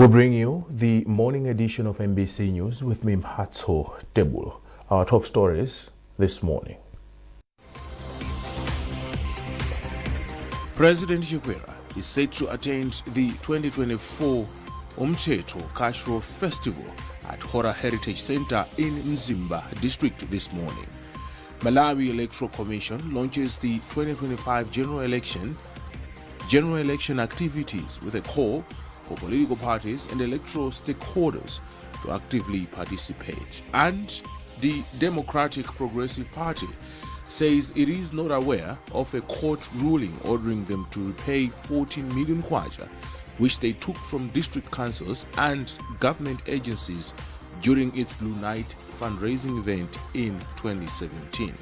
We bring you the morning edition of MBC News with me, Mhatso Tebulo. Our top stories this morning. President Zagwedeza is set to attend the 2024 Umthetho Cultural Festival at Hora Heritage Center in Mzimba district this morning. Malawi Electoral Commission launches the 2025 general election activities with a call for political parties and electoral stakeholders to actively participate. And the Democratic Progressive Party says it is not aware of a court ruling ordering them to repay 14 million kwacha, which they took from district councils and government agencies during its Blue Night fundraising event in 2017.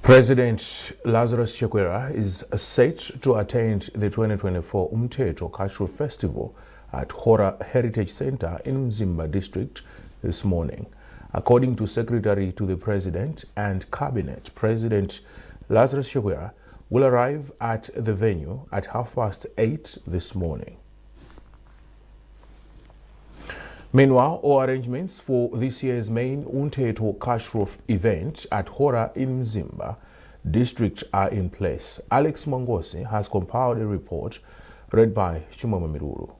President Lazarus Chakwera is set to attend the 2024 Umthetho Cultural Festival at Hora Heritage Center in Mzimba district this morning. According to Secretary to the President and Cabinet, President Lazarus Chakwera will arrive at the venue at 8:30 this morning. Meanwhile, all arrangements for this year's main Umthetho cultural event at Hora in Mzimba district are in place. Alex Mongosi has compiled a report read by Chumama Miruru.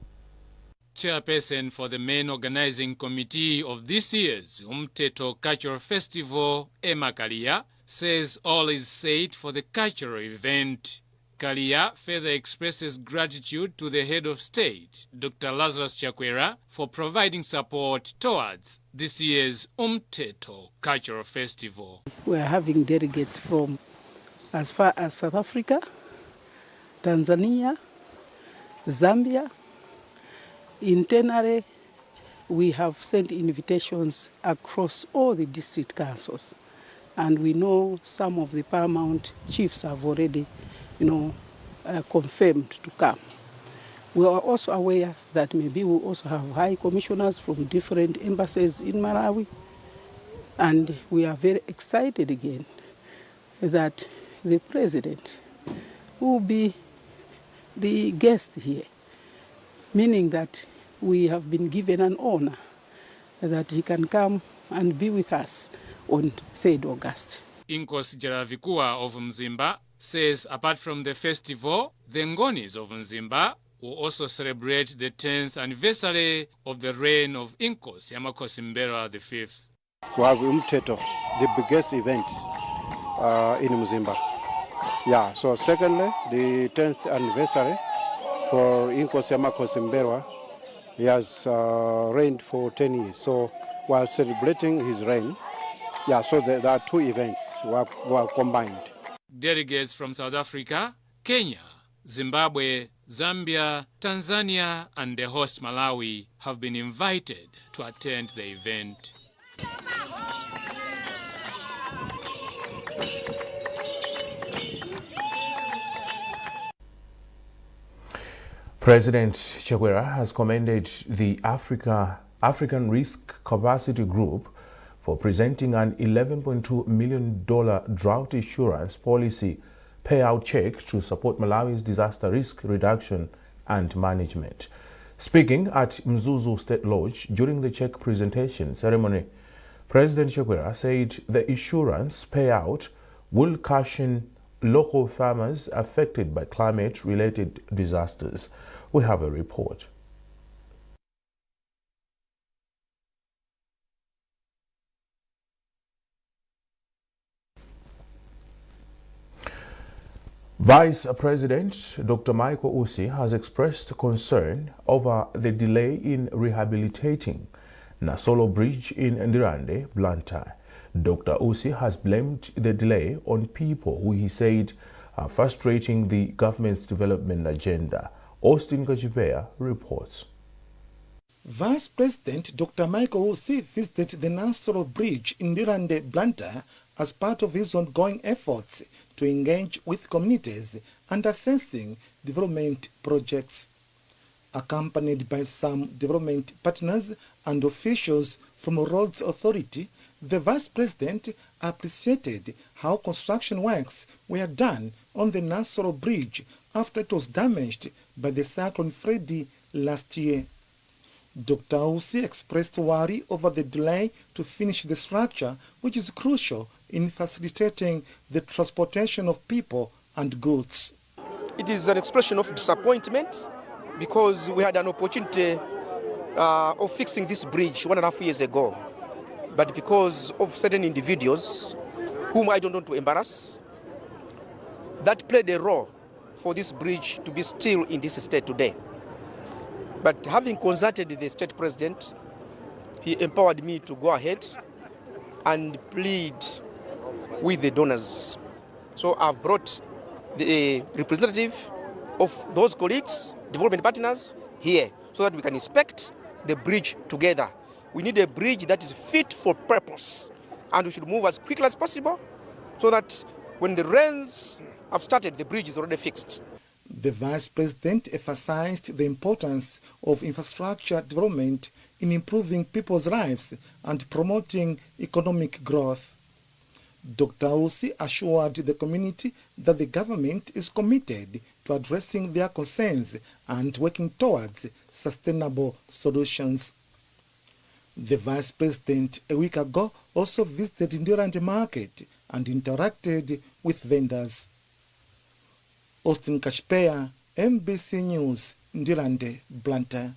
Chairperson for the main organizing committee of this year's Umthetho Cultural Festival, Emma Kalia, says all is set for the cultural event. Kalia further expresses gratitude to the head of state, Dr. Lazarus Chakwera, for providing support towards this year's Umthetho Cultural Festival. We are having delegates from as far as South Africa, Tanzania, Zambia. Internally, we have sent invitations across all the district councils, and we know some of the paramount chiefs have already confirmed to come. We are also aware that maybe we also have high commissioners from different embassies in Malawi, and we are very excited again that the president will be the guest here, meaning that we have been given an honor that he can come and be with us on 3rd August. Inkos Jaravikua of Mzimba says apart from the festival, the Ngonis of Mzimba will also celebrate the 10th anniversary of the reign of Inkos Yamakosimbera V. We have Umthetho, the biggest event in Mzimba. Yeah, so secondly, the 10th anniversary for Inkos Yamakosimbera. He has reigned for 10 years, so we are celebrating his reign. Yeah, so there are two events were combined. Delegates from South Africa, Kenya, Zimbabwe, Zambia, Tanzania, and the host Malawi have been invited to attend the event. President Chakwera has commended the African Risk Capacity Group for presenting an $11.2 million drought insurance policy payout check to support Malawi's disaster risk reduction and management. Speaking at Mzuzu State Lodge during the check presentation ceremony, President Chakwera said the insurance payout will cushion local farmers affected by climate-related disasters. We have a report. Vice President Dr. Michael Usi has expressed concern over the delay in rehabilitating Nasolo Bridge in Ndirande, Blantyre. Dr. Usi has blamed the delay on people who he said are frustrating the government's development agenda. Austin Kajipea reports. Vice President Dr. Michael Usi visited the Nasolo Bridge in Ndirande, Blantyre as part of his ongoing efforts to engage with communities and assessing development projects. Accompanied by some development partners and officials from Roads Authority, the Vice President appreciated how construction works were done on the Nansoro Bridge after it was damaged by the Cyclone Freddy last year. Dr. Ausi expressed worry over the delay to finish the structure, which is crucial in facilitating the transportation of people and goods. It is an expression of disappointment because we had an opportunity of fixing this bridge 1.5 years ago. But because of certain individuals whom I don't want to embarrass, that played a role for this bridge to be still in this state today. But having consulted the state president, he empowered me to go ahead and plead with the donors. So I've brought the representative of those colleagues, development partners, here so that we can inspect the bridge together. We need a bridge that is fit for purpose, and we should move as quickly as possible so that when the rains have started, the bridge is already fixed. The Vice President emphasized the importance of infrastructure development in improving people's lives and promoting economic growth. Dr. Ausi assured the community that the government is committed to addressing their concerns and working towards sustainable solutions. The Vice President a week ago also visited Ndirande Market and interacted with vendors. Austin Kachpeya, MBC News, Ndirande, Blantyre.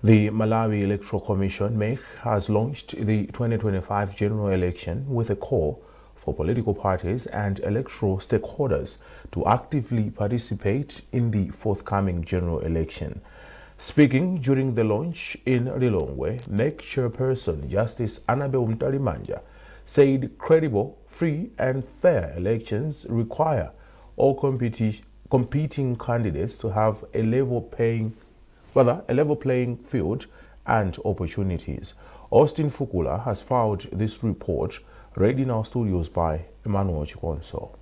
The Malawi Electoral Commission (MEC) has launched the 2025 general election with a call for political parties and electoral stakeholders to actively participate in the forthcoming general election. Speaking during the launch in Lilongwe, MEC Chairperson Justice Annabel Mtalimanja said credible, free and fair elections require all competing candidates to have a level playing field and opportunities. Austin Fukula has filed this report, read in our studios by Emmanuel Chikonso.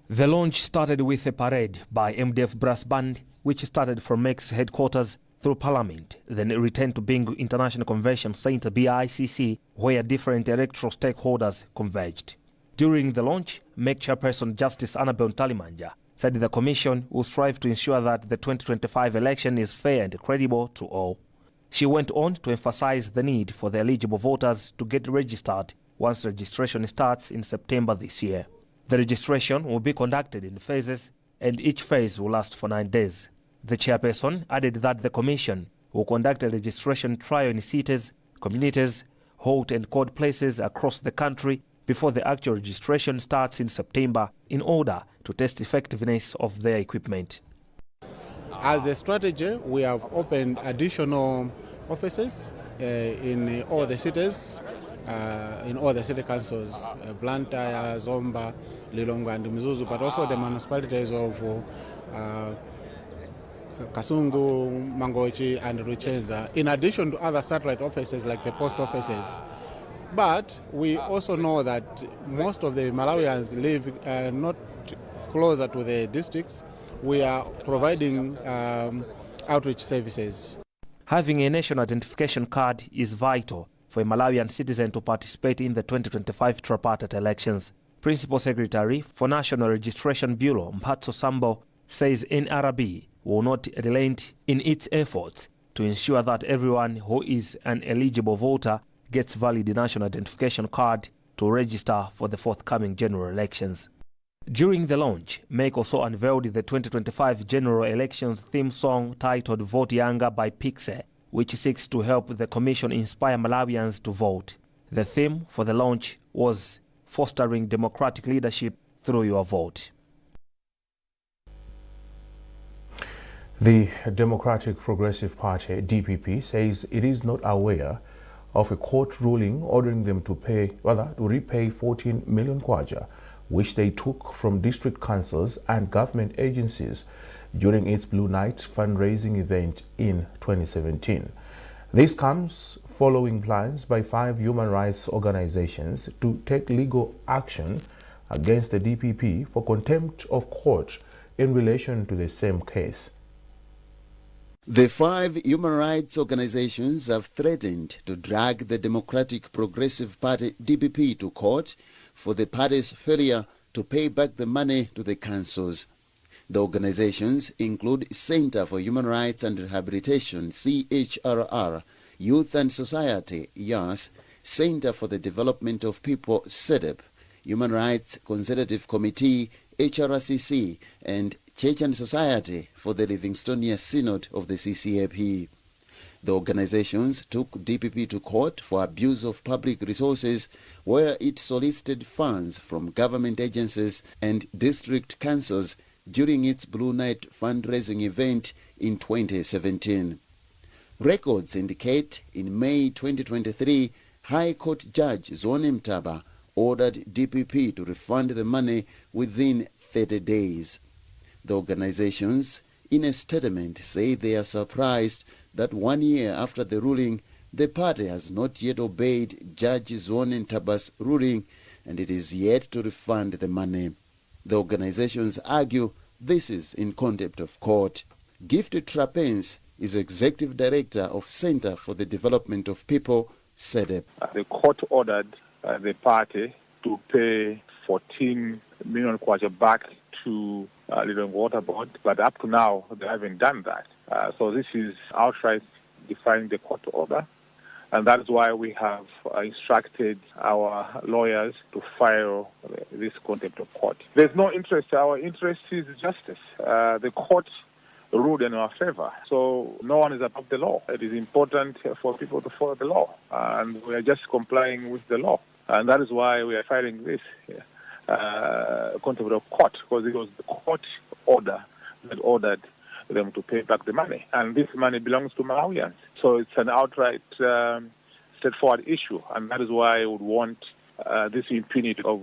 The launch started with a parade by MDF Brass Band, which started from MEC's headquarters through Parliament, then it returned to Bingu International Convention Centre BICC, where different electoral stakeholders converged. During the launch, MEC Chairperson Justice Annabel Mtalimanja said the Commission will strive to ensure that the 2025 election is fair and credible to all. She went on to emphasize the need for the eligible voters to get registered once registration starts in September this year. The registration will be conducted in phases, and each phase will last for 9 days. The chairperson added that the Commission will conduct a registration trial in cities, communities, halt and cold places across the country before the actual registration starts in September in order to test effectiveness of their equipment. As a strategy, we have opened additional offices in all the cities, in all the city councils, Blantyre, Zomwe, Lilongwe and Mzuzu, but also the municipalities of Kasungu, Mangochi and Ruchenza, in addition to other satellite offices like the post offices. But we also know that most of the Malawians live not closer to the districts. We are providing outreach services. Having a national identification card is vital for a Malawian citizen to participate in the 2025 tripartite elections. Principal Secretary for National Registration Bureau, Mphatso Sambo, says NRB will not relent in its efforts to ensure that everyone who is an eligible voter gets valid national identification card to register for the forthcoming general elections. During the launch, MEC also unveiled the 2025 general elections theme song titled Vote Younger by Pixe, which seeks to help the Commission inspire Malawians to vote. The theme for the launch was Fostering Democratic Leadership Through Your Vote. The Democratic Progressive Party, DPP, says it is not aware of a court ruling ordering them to repay 14 million kwacha, which they took from district councils and government agencies during its Blue Night fundraising event in 2017. This comes following plans by 5 human rights organizations to take legal action against the DPP for contempt of court in relation to the same case. The 5 human rights organizations have threatened to drag the Democratic Progressive Party DPP to court for the party's failure to pay back the money to the councils. The organizations include Center for Human Rights and Rehabilitation, CHRR, Youth and Society, YAS, Center for the Development of People, CEDEP, Human Rights Consultative Committee, HRCC, and Church and Society for the Livingstonia Synod of the CCAP. The organizations took DPP to court for abuse of public resources, where it solicited funds from government agencies and district councils during its Blue Night fundraising event in 2017. Records indicate in May 2023, High Court Judge Zomwe ordered DPP to refund the money within 30 days. The organizations, in a statement, say they are surprised that 1 year after the ruling, the party has not yet obeyed Judge Zomwe's ruling, and it is yet to refund the money. The organizations argue this is in contempt of court. Gifted Trapens is Executive Director of Center for the Development of People, CEDEP. The court ordered the party to pay 14 million kwacha back to Lero Water Board, but up to now they haven't done that. So this is outright defying the court order, and that is why we have instructed our lawyers to file this contempt of court. There's no interest. Our interest is justice. The court ruled in our favor, so no one is above the law. It is important for people to follow the law, and we are just complying with the law, and that is why we are filing this contempt of court, because it was the court order that ordered them to pay back the money, and this money belongs to Malawians. So it's an outright straightforward issue, and that is why I would want this impunity of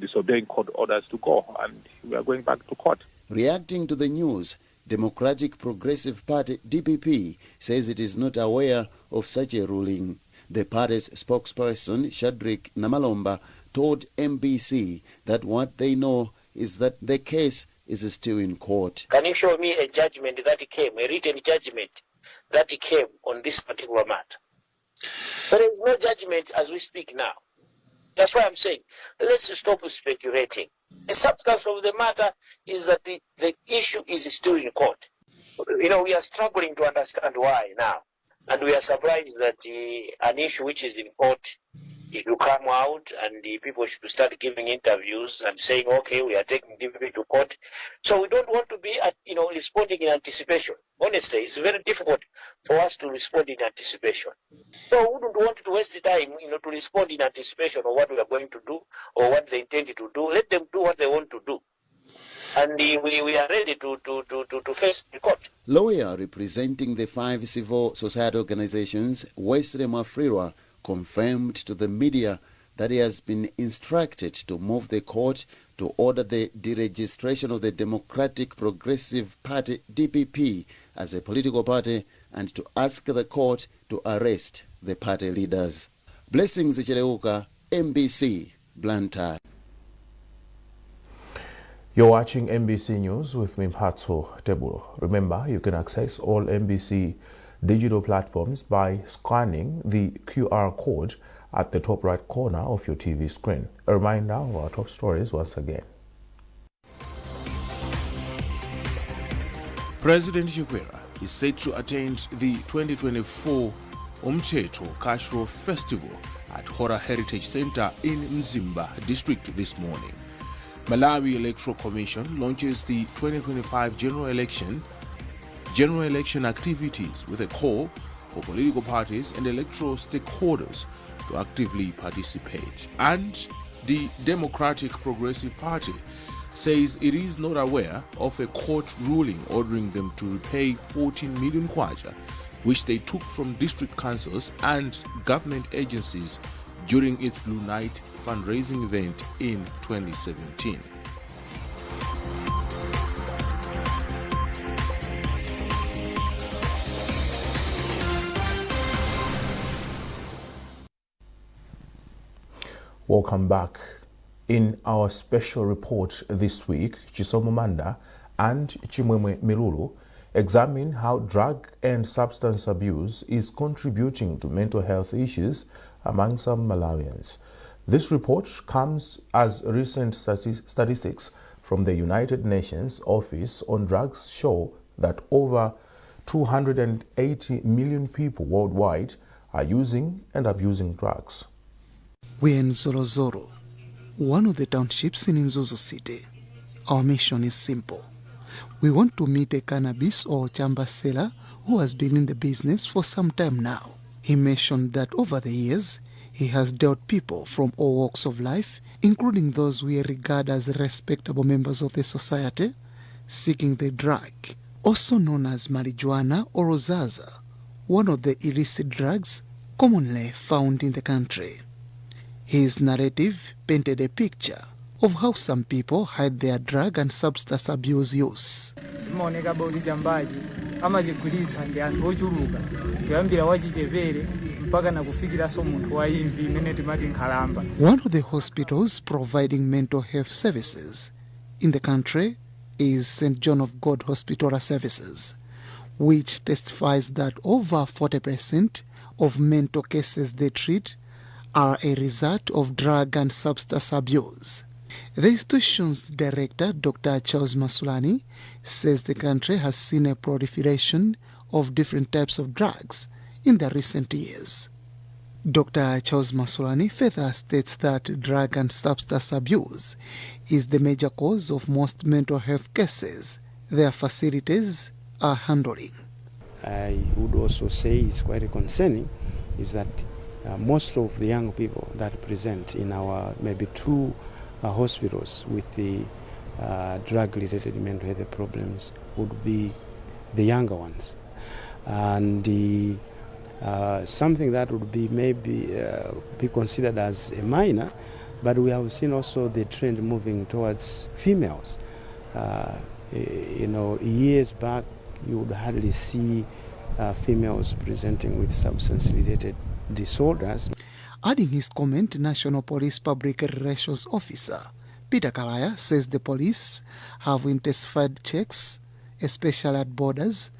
disobeying court orders to go, and we are going back to court. Reacting to the news, Democratic Progressive Party DPP says it is not aware of such a ruling. The party's spokesperson, Shadrack Namalomba, told MBC that what they know is that the case is still in court. Can you show me a judgment that came, a written judgment that came on this particular matter? There is no judgment as we speak now. That's why I'm saying, let's stop speculating. The substance of the matter is that the issue is still in court. We are struggling to understand why now. And we are surprised that an issue which is in court, if you come out and the people should start giving interviews and saying, okay, we are taking DPP to court. So we don't want to be, responding in anticipation. Honestly, it's very difficult for us to respond in anticipation. So we wouldn't want to waste the time, to respond in anticipation of what we are going to do or what they intend to do. Let them do what they want to do. And we are ready to face the court. Lawyer representing the 5 civil society organizations, Wesley Mafriwa, confirmed to the media that he has been instructed to move the court to order the deregistration of the Democratic Progressive Party DPP as a political party and to ask the court to arrest the party leaders. Blessings Chileuka, MBC, Blantyre. You're watching MBC News with me, Mphatso Tebulo. Remember, you can access all MBC digital platforms by scanning the QR code at the top right corner of your TV screen. A reminder of our top stories once again. President Zagwedeza is set to attend the 2024 Umteto Cultural Festival at Hora Heritage Center in Mzimba district this morning. Malawi Electoral Commission launches the 2025 general election activities with a call for political parties and electoral stakeholders to actively participate. And the Democratic Progressive Party says it is not aware of a court ruling ordering them to repay 14 million kwacha, which they took from district councils and government agencies during its Blue Night fundraising event in 2017. Welcome back. In our special report this week, Chisomo Manda and Chimwemwe Milulu examine how drug and substance abuse is contributing to mental health issues among some Malawians. This report comes as recent statistics from the United Nations Office on Drugs show that over 280 million people worldwide are using and abusing drugs. We're in Zorozoro, one of the townships in Nzuzu City. Our mission is simple. We want to meet a cannabis or chamba seller who has been in the business for some time now. He mentioned that over the years, he has dealt people from all walks of life, including those we regard as respectable members of the society, seeking the drug, also known as marijuana or rozaza, one of the illicit drugs commonly found in the country. His narrative painted a picture of how some people hide their drug and substance abuse use. One of the hospitals providing mental health services in the country is St. John of God Hospital Services, which testifies that over 40% of mental cases they treat are a result of drug and substance abuse. The institution's director, Dr. Charles Masulani, says the country has seen a proliferation of different types of drugs in the recent years. Dr. Charles Masulani further states that drug and substance abuse is the major cause of most mental health cases their facilities are handling. I would also say is quite concerning is that most of the young people that present in our maybe two hospitals with the drug-related mental health problems would be the younger ones. And something that would be maybe be considered as a minor, but we have seen also the trend moving towards females. Years back, you would hardly see females presenting with substance-related disorders. Adding his comment, National Police Public Relations Officer Peter Kalaya says the police have intensified checks, especially at borders,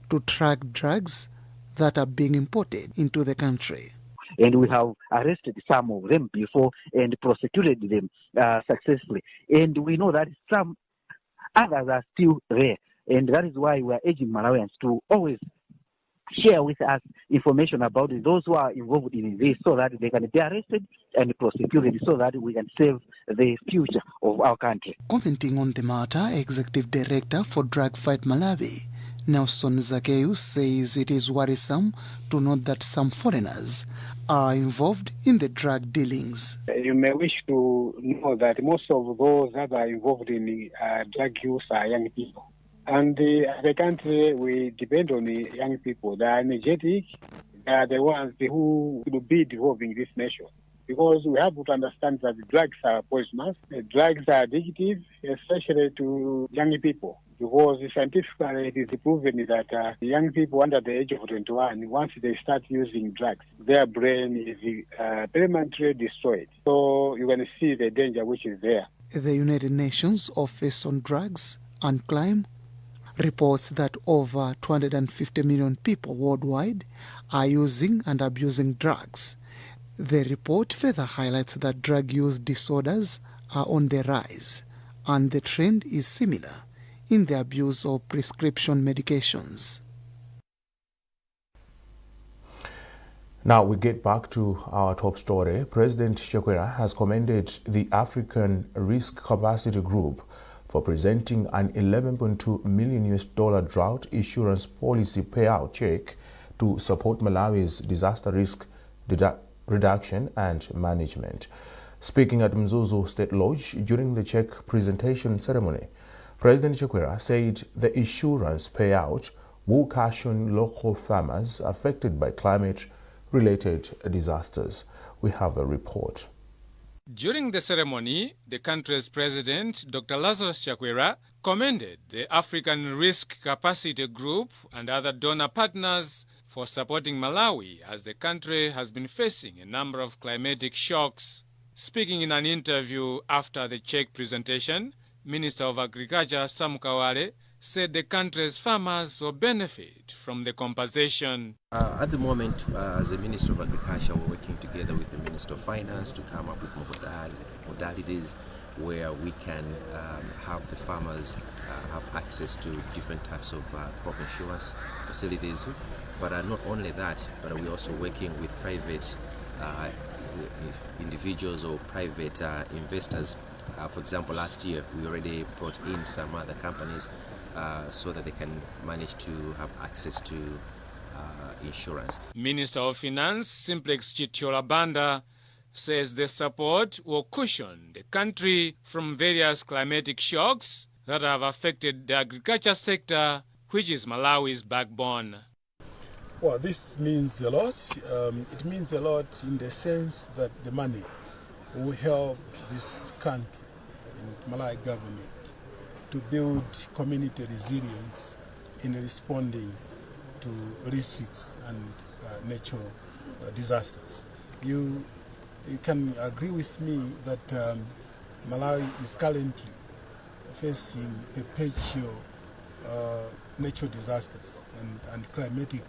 to track drugs that are being imported into the country. And we have arrested some of them before and prosecuted them successfully. And we know that some others are still there. And that is why we are urging Malawians to always share with us information about those who are involved in this so that they can be arrested and prosecuted so that we can save the future of our country. Commenting on the matter, Executive Director for Drug Fight Malawi, Nelson Zakeus, says it is worrisome to note that some foreigners are involved in the drug dealings. You may wish to know that most of those that are involved in drug use are young people. And as a country, we depend on the young people. They are energetic. They are the ones who will be developing this nation. Because we have to understand that drugs are poisonous. Drugs are addictive, especially to young people. Because scientifically it is proven that young people under the age of 21, once they start using drugs, their brain is permanently destroyed. So you can see the danger which is there. The United Nations Office on Drugs and Crime reports that over 250 million people worldwide are using and abusing drugs. The report further highlights that drug use disorders are on the rise, and the trend is similar in the abuse of prescription medications. Now we get back to our top story. President Chakwera has commended the African Risk Capacity Group for presenting an $11.2 million drought insurance policy payout check to support Malawi's disaster risk reduction and management. Speaking at Mzuzu State Lodge during the check presentation ceremony, President Chakwera said the insurance payout will cushion local farmers affected by climate-related disasters. We have a report. During the ceremony, the country's president, Dr. Lazarus Chakwera, commended the African Risk Capacity Group and other donor partners for supporting Malawi as the country has been facing a number of climatic shocks. Speaking in an interview after the check presentation, Minister of Agriculture Sam Kawale said the country's farmers will benefit from the compensation. At the moment, as the Minister of Agriculture, we're working together with the Minister of Finance to come up with modalities where we can have the farmers have access to different types of crop insurance facilities. But not only that, but we're also working with private individuals or private investors. For example, last year we already brought in some other companies so that they can manage to have access to insurance. Minister of Finance Simplex Chitchola Banda says the support will cushion the country from various climatic shocks that have affected the agriculture sector, which is Malawi's backbone. Well, this means a lot. It means a lot in the sense that the money will help this country and Malawi government to build community resilience in responding to risks and natural disasters. You can agree with me that Malawi is currently facing perpetual natural disasters and climatic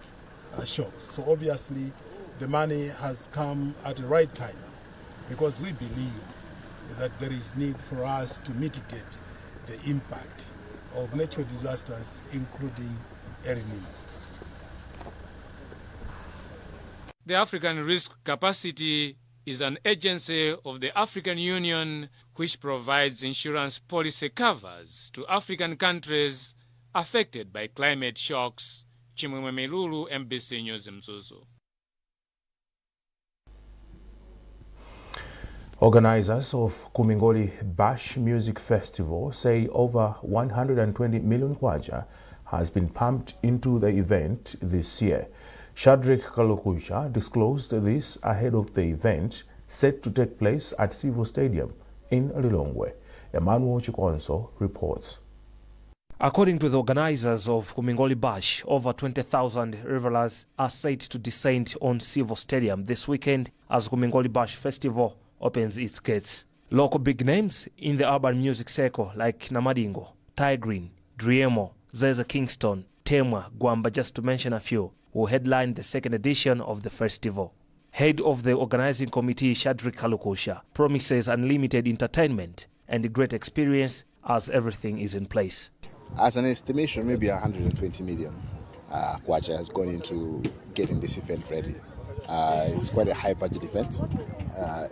shocks. So obviously the money has come at the right time because we believe that there is need for us to mitigate the impact of natural disasters, including El Nino. The African Risk Capacity is an agency of the African Union which provides insurance policy covers to African countries affected by climate shocks. Chimwemwe Milulu, MBC News Mzuzu. Organizers of Kumingoli Bash Music Festival say over 120 million kwacha has been pumped into the event this year. Shadrach Kalukusha disclosed this ahead of the event set to take place at Civil Stadium in Lilongwe. Emmanuel Chikonso reports. According to the organizers of Kumingoli Bash, over 20,000 revelers are set to descend on Civil Stadium this weekend as Kumingoli Bash Festival opens its gates. Local big names in the urban music circle like Namadingo, Tigrin, Driemo, Zeza Kingston, Temwa, Gwamba, just to mention a few, will headline the second edition of the festival. Head of the organizing committee, Shadrach Kalukusha, promises unlimited entertainment and great experience as everything is in place. As an estimation, maybe 120 million kwacha has gone into getting this event ready. It's quite a high budget event,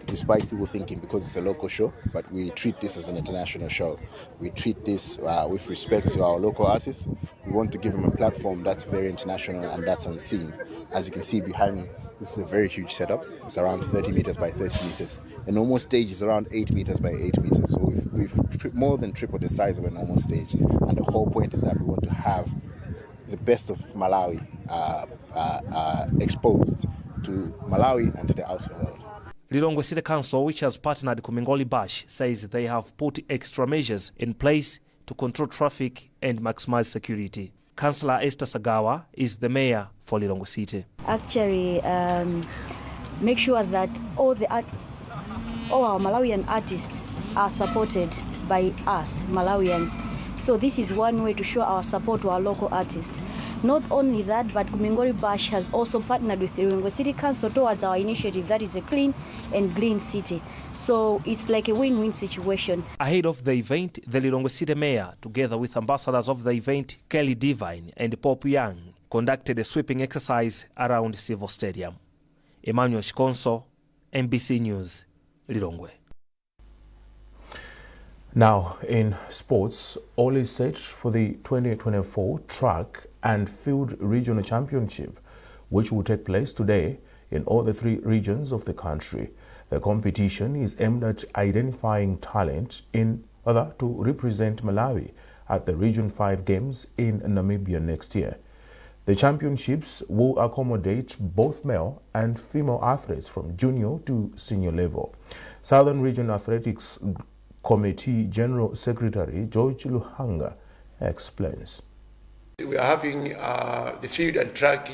despite people thinking because it's a local show, but we treat this as an international show. We treat this with respect to our local artists. We want to give them a platform that's very international and that's unseen. As you can see behind me, this is a very huge setup. It's around 30 meters by 30 meters. A normal stage is around 8 meters by 8 meters. So we've more than tripled the size of a normal stage. And the whole point is that we want to have the best of Malawi exposed to Malawi and to the outside world. Lilongwe City Council, which has partnered Kumingoli Bash, says they have put extra measures in place to control traffic and maximize security. Councillor Esther Sagawa is the mayor for Lilongwe City. Actually, make sure that all our Malawian artists are supported by us, Malawians. So this is one way to show our support to our local artists. Not only that, but Kumingoli Bash has also partnered with the Lilongwe City Council towards our initiative that is a clean and green city. So it's like a win-win situation. Ahead of the event, the Lilongwe City Mayor, together with ambassadors of the event, Kelly Divine and Pop Young, conducted a sweeping exercise around Civil Stadium. Emmanuel Chikonso, MBC News, Lilongwe. Now, in sports, all is set for the 2024 Track and Field Regional Championship, which will take place today in all the 3 regions of the country. The competition is aimed at identifying talent in order to represent Malawi at the Region 5 Games in Namibia next year. The championships will accommodate both male and female athletes from junior to senior level. Southern Region Athletics Committee General Secretary George Luhanga explains. We are having the Field and Track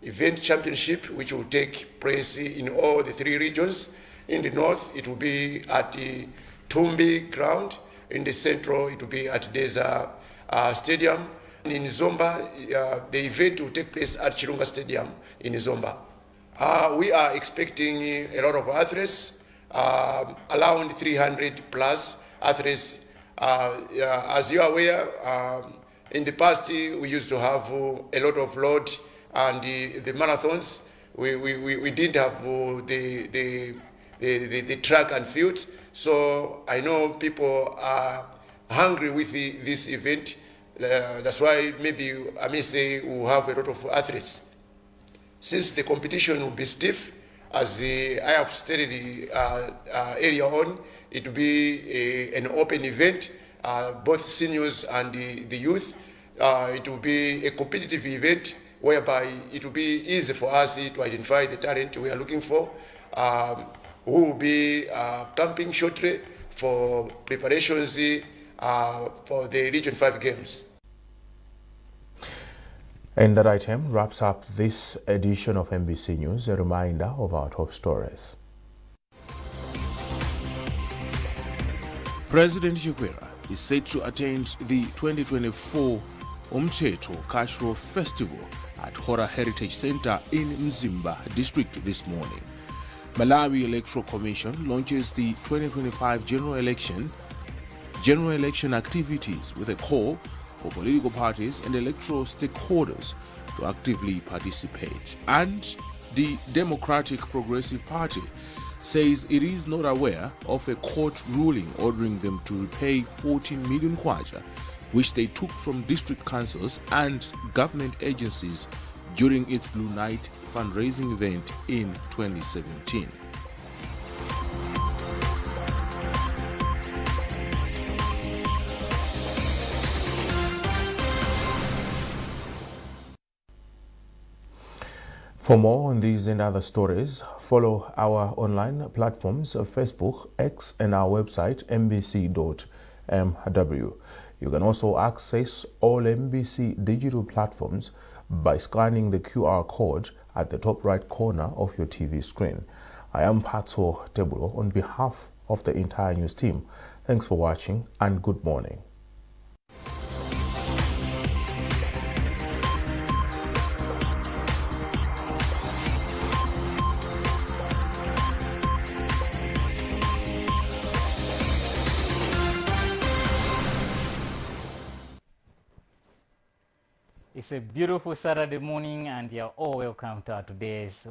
Event Championship, which will take place in all the 3 regions. In the north, it will be at the Tumbi ground. In the central, it will be at Deza Stadium. In Zomba, the event will take place at Chirunga Stadium in Zomba. We are expecting a lot of athletes, around 300 plus athletes. As you are aware, in the past we used to have a lot of load, and the marathons, we didn't have the track and field. So I know people are hungry with this event. That's why maybe I may say we'll have a lot of athletes. Since the competition will be stiff, as I have stated earlier on, it will be an open event, both seniors and the youth. It will be a competitive event whereby it will be easy for us to identify the talent we are looking for, who will be camping shortly for preparations for the Region 5 Games. And that item wraps up this edition of MBC News. A reminder of our top stories. President Zagwedeza is set to attend the 2024 Umteto Cultural Festival at Hora Heritage Center in Mzimba district this morning. Malawi Electoral Commission launches the 2025 general election activities with a call for political parties and electoral stakeholders to actively participate. And the Democratic Progressive Party says it is not aware of a court ruling ordering them to repay 14 million kwacha, which they took from district councils and government agencies during its Blue Night fundraising event in 2017. For more on these and other stories, follow our online platforms of Facebook, X, and our website mbc.mw. You can also access all MBC digital platforms by scanning the QR code at the top right corner of your TV screen. I am Patso Tebulo on behalf of the entire news team. Thanks for watching and good morning. It's a beautiful Saturday morning and you're all welcome to today's